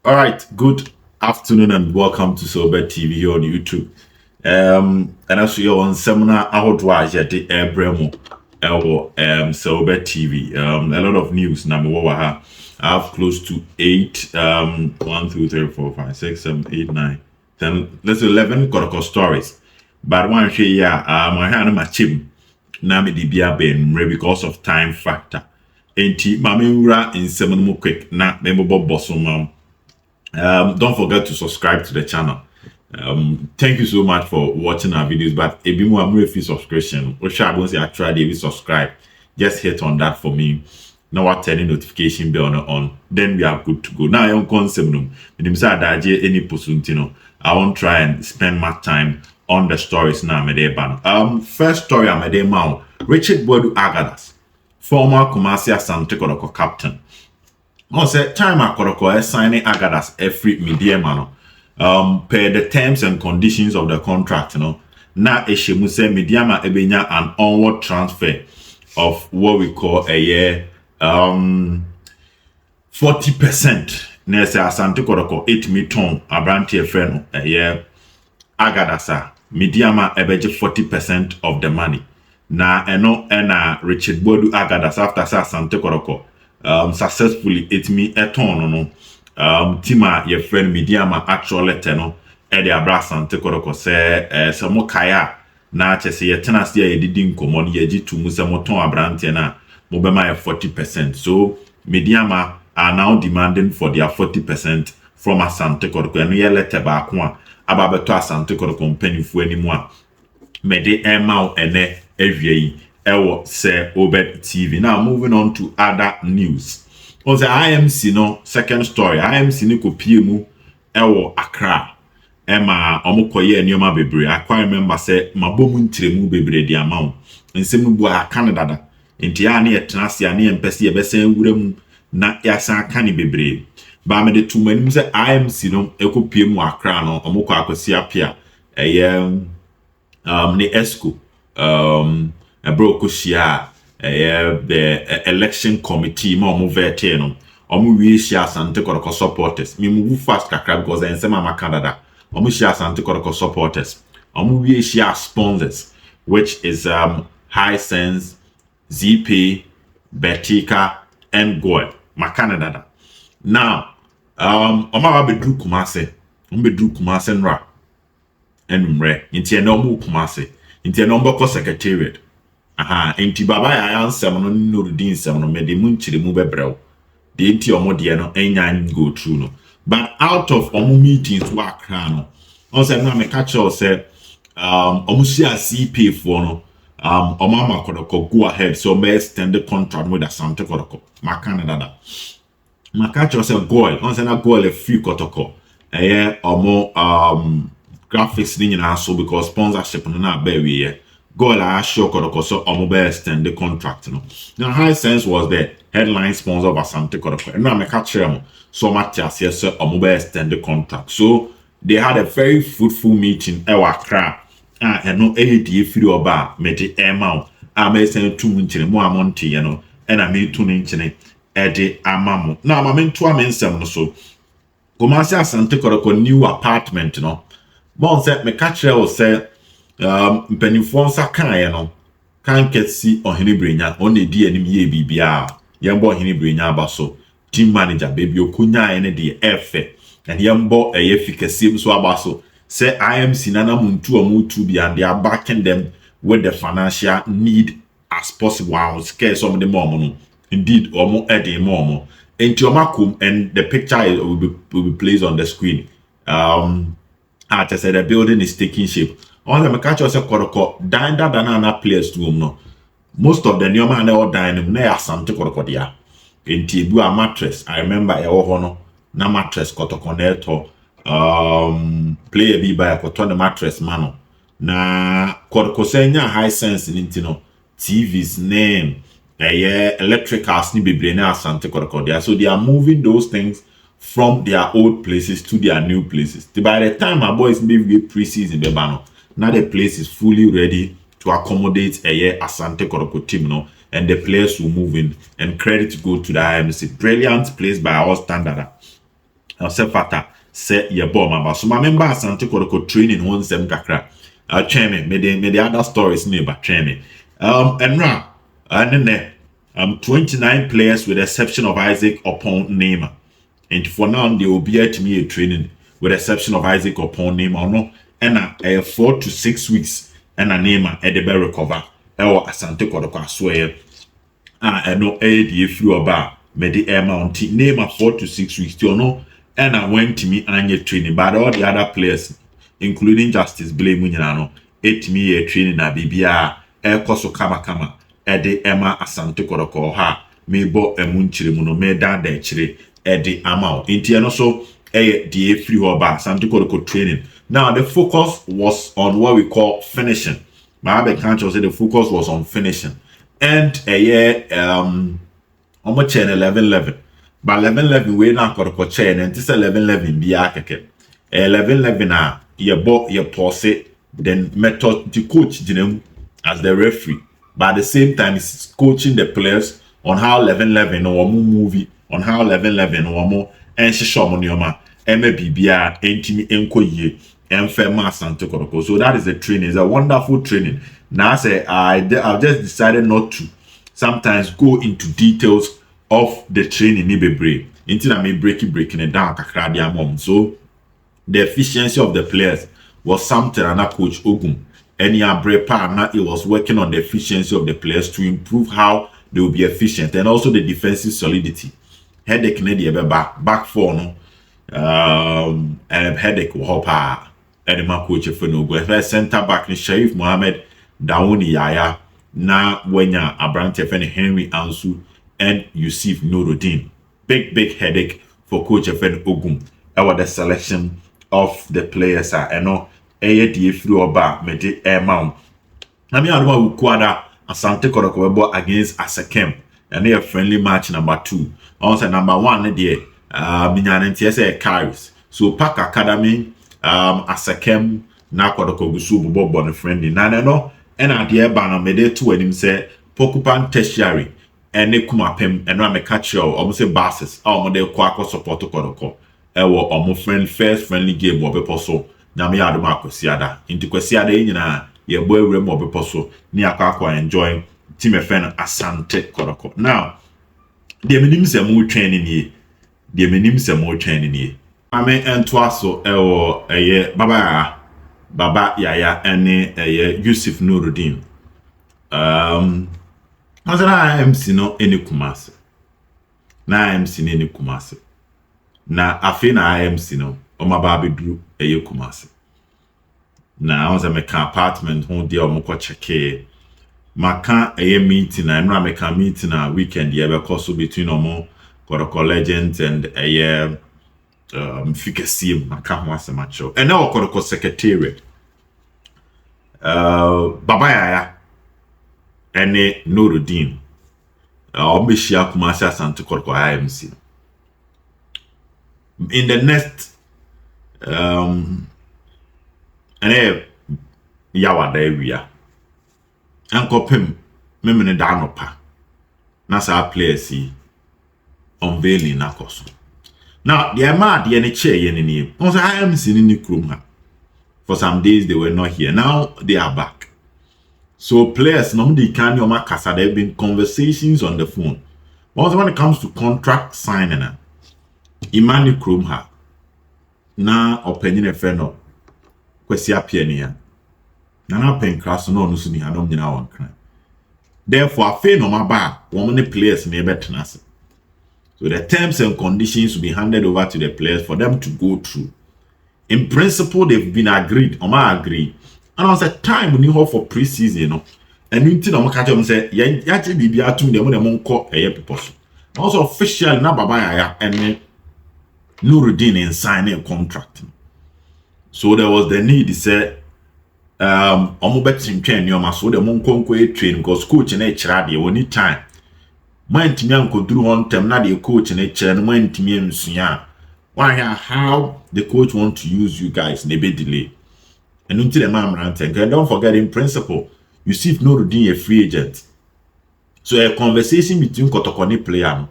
All right, good afternoon and welcome to Obed TV here on YouTube. And as you're on seminar, I would watch at the Bremo Obed TV. A lot of news. Number one, I have close to 8, 1, 2, 3, 4, 5, 6, 7, 8, 9, 10, let's say 11 Kotoko stories. But one here, my hand my chim, Nami Dibia Ben, because of time factor. Enti Mamura in 7 more quick, na member bossum. Don't forget to subscribe to the channel. Thank you so much for watching our videos. But if you want more free subscription, or shall I say actually subscribe, just hit on that for me. Now what turn notification bell on, then we are good to go. Now I am concept no. Any post, I won't try and spend much time on the stories now. First story I'm Medeama. Richard Bodu Agadas, former Kumasi Asante Kotoko captain. I said time Kotoko signing Agadas every Medeama per the terms and conditions of the contract, na Eshemu say Medeama ebenya an onward transfer of what we call a year 40%. Na say Asante Kotoko 8 million abranti friend a year Agadasa Medeama ebeje 40% of the money. Na ena Richard Bodu Agadas after Asante Kotoko successfully 8 million Tima your friend Medeama actual letter e de abra Asante Kotoko say some kaya na chese ye tenase ye didi nkomo ne ye gitu mu se moton abrante na mo be ma 40%. So Medeama are now demanding for their 40% from Asante Kotoko. And ye letter back one about beto Asante Kotoko mpanifo animu a Medeama ene ewie ewo say Obed TV. Now moving on to other news. On the IMC second story, IMC ni ko pie mu ewo Accra. Emma omokoye enioma bebre. I quite remember say mabomu ntiremu bebre di amount. Nsem no bu a Canada da. Enti ya na yetenase ya na yempese yebese nwurem na yasa kane bebre. Ba me de tumanim say IMC no ekopie mu Accra no omokọ akwasi apia. Ne esco brokoshia the election committee mo vete no omo wi share Asante Kotoko supporters me move fast kakra because I say mama Canada omo share Asante Kotoko supporters omo wi share sponsors which is High Sense, ZP, Betika and Goy ma Canada. Now omo bedru Kumase nra enumre nti no mu Kumase nti no mboko secretariat. Enti baba ya ansem no Nurudeen sem no mede mu nchiremu bebrɛw de enti omo de no enya go through no, but out of omo meetings wa Accra no on say na me catch us say omo share CP for no omo ama Kotoko go ahead so me extend the contract with Asante Kotoko ma Canada da ma catch us say goal on say na goal e free Kotoko omo graphics ni nyina so because sponsorship no na ba we goal I show Kotoko so omobe extend the contract Now High Sense was the headline sponsor of Asante Kotoko. And now I catch them so much as yes sir omobe extend the contract. So they had a very fruitful meeting Accra. And no AD free oba Medeama I send 2 inch mo amonti and I made 2 inch Ede amamo. Now my men 2 amensem no so Kumasi Asante Kotoko new apartment Bon set me catch them say mpanimfo nsa kan no kan kesi ohene brenya on edi anim ye bibia yembo ohene brenya abaso team manager baby okunya ne de efe and yembo efikasi so abaso say IMC nana muntu amutu bi and they are backing them with the financial need as possible. I was scared some of the mom indeed omo edi mom enti omakum and the picture will be placed on the screen. As I said, the building is taking shape. On the catch us a Kotoko dine that banana players to no. Most of the new man all dine near Asante Kotoko dia. In Tibu a mattress. I remember a hono na mattress Kotoko neto play a be by a cotton mattress mano. Na Kotoko senya High Sense in Intino TV's name electricals ni be na Asante Kotoko dia. So they are moving those things from their old places to their new places. By the time our boys maybe pre-season bebano. Now the place is fully ready to accommodate Asante Kotoko team and the players will move in and credit go to the IMC. Brilliant place by our standard. se fata se ye ball mamba so ma member Asante Kotoko training one sem kakra train me the other stories neighbor train enra and 29 players with the exception of Isaac upon Neymar. And for now, they will be at me a training with the exception of Isaac upon Neymar. No, and 4 to 6 weeks and a Neymar at the better recover. Asante Kotoko swear. And no aid if you are Medeama Neymar 4 to 6 weeks. You know, and I went to me and training, but all the other players, including Justice Blame Munyanano, 8 me a training na BBA, Koso Kama. Ede Emma Asante Kotoko ha mebo emunchire muno me dan da chire ede ama inti no so the free hoba Asante Kotoko training. Now the focus was on what we call finishing. My can't say the focus was on finishing and almost 11-11 but 11-11 we na Kotoko chain and this 11-11 be akeke 11-11 ye bo ye pause then method the coach dinem as the referee. But at the same time, he's coaching the players on how 11-11 or more movie, on how 11-11 or more, and she show money on my MBBR, Entimi Enko Ye, and Fema Asante Kotoko. So that is the training. It's a wonderful training. Now I say I've just decided not to sometimes go into details of the training in Ibebre. Until I may breaking it down, so the efficiency of the players was something and coach Ogum. And it was working on the efficiency of the players to improve how they will be efficient and also the defensive solidity. Headache back four no headache hopper and my coach for no go center back Sharif Mohammed Dawouni Yahaya na Wenya Abrante Henry Ansu and Yusuf Nurudeen. Big headache for coach Ogum about the selection of the players and the free oba Medeama. I mean, I don't know Asante Kotoko against Asakem, and they are friendly match number 2. Also, number 1, there, Minyanentiese carries. So, Park Academy, Asakem, na Kotoko Gusu Bobo friendly. No, and at the banner made 2 and him say, Pokupan Tertiary, and they come up him, and I'm a catcher, almost a basis, or model Quaco support to Kotoko. Almost first friendly game of a postal. Nyame adoma kwasiada inti kwasiada nyina ye boy rem obepo so ni akwa enjoy team FN Asante Kotoko. Now the minim se mo training ye ame ento aso baba Yahaya ene Yusuf Nurudeen azara MC no eni Kumase na MC no eni Kumase na afi na MC no Omaba bedru Kumase. Na once make apartment home there omko cheke. Maka meeting na no make meeting na weekend ye be course between omo Kotoko legends and fikasi maka ho asemacho. And now Kotoko secretariat. Baba Yahaya ene Nurudeen. Omeshia Kumase Asante Kotoko IMC. In the next and yawa da area ankopem memene da anopa na sa players unveiling na koso now the man the any chair yen on say I am seeing ni krum ha for some days they were not here, now they are back. So players normally can your kasa there have been conversations on the phone, but when it comes to contract signing imani krum ha na opinion no kwesi apia na pen class no so ni hanom nyina won kan. Therefore afi no maba woman players na betena ase. So the terms and conditions will be handed over to the players for them to go through. In principle they've been agreed, agree. And on the time we need for pre-season, you know. And you think I'm catch them say ya che bibia tum dem na monko people. Also official na baba Yahaya and Nurudeen in signing a contract. So there was the need to say omo betim twen nyoma so the monko train because coach na chira de woni time. Man timi ankoduru on tem na the coach na chira no man timi amsua. Why how the coach want to use you guys na be delay. And until the man ran and don't forget in principle you see if Nurudeen a free agent. So a conversation between Kotoko ni player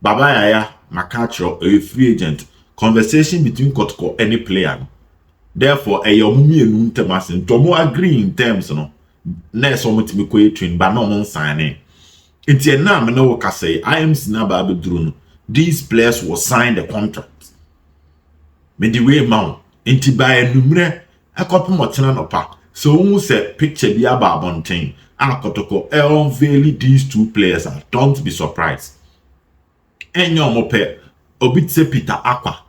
Baba Yahaya Makacho a free agent conversation between Kotoko and any player. Therefore, a yomi and Untamas Tomo agree in terms, no. Next moment me twin, but no signing. It's a name no say I am Sinaba Abedrun. These players will sign the contract. Me the way mount. Inti by a numere, a couple more opa. So who said picture be about bonting. And Kotoko unveil these two players. Don't be surprised. And your mope, Obed se Peter Aqua.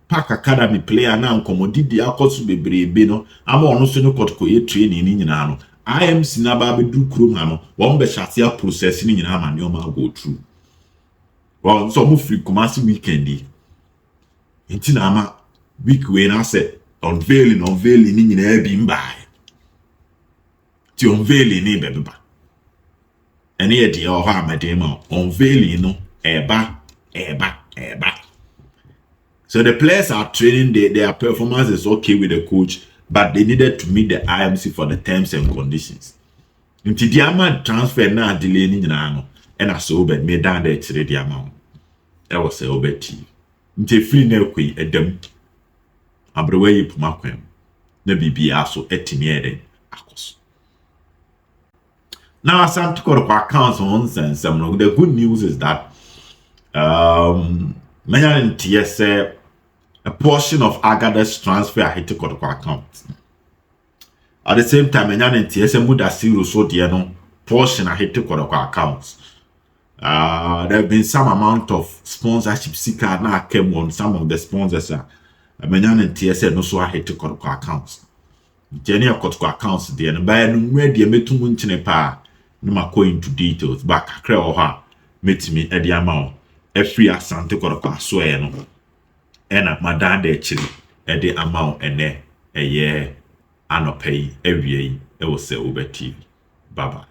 Park Academy player na nkomodidi akoso bebrebe no ama ono so ne Kotoko ye training ni nyina no am Sinaba bedu krom ha no won be hyatia process ni nyina ma ne o ma go through won so mo free Kumasi weekend nti na ama week we na say unveiling ni nyina bi mbae ti unveiling ni bebeba ene ye de o ha Medeama unveiling no eba. So the players are training, their performance is okay with the coach, but they needed to meet the IMC for the terms and conditions. Nti Medeama transfer na delay ni nyina no, and as Obed made down the Medeama. That was a Obed team. Nti free na kwei edam. Abrewe yi pumakwem. Na bibia so etimi eden akos. Now Asante Kotoko accounts on sense. The good news is that a portion of Agada's transfer hit Kotoko account. At the same time, Muda Siro so no portion hit Kotoko accounts. There have been some amount of sponsorship seeker now came on some of the sponsors. No so hit Kotoko accounts. Jenny Kotoko accounts there and by no ready metum nchinepa no ma go into details back akra o ha metimi e dia ma every Asante Kotoko aso e no ena madan de chiri e de ama ene eye anopei ewie e wo se Obed TV. Bye bye.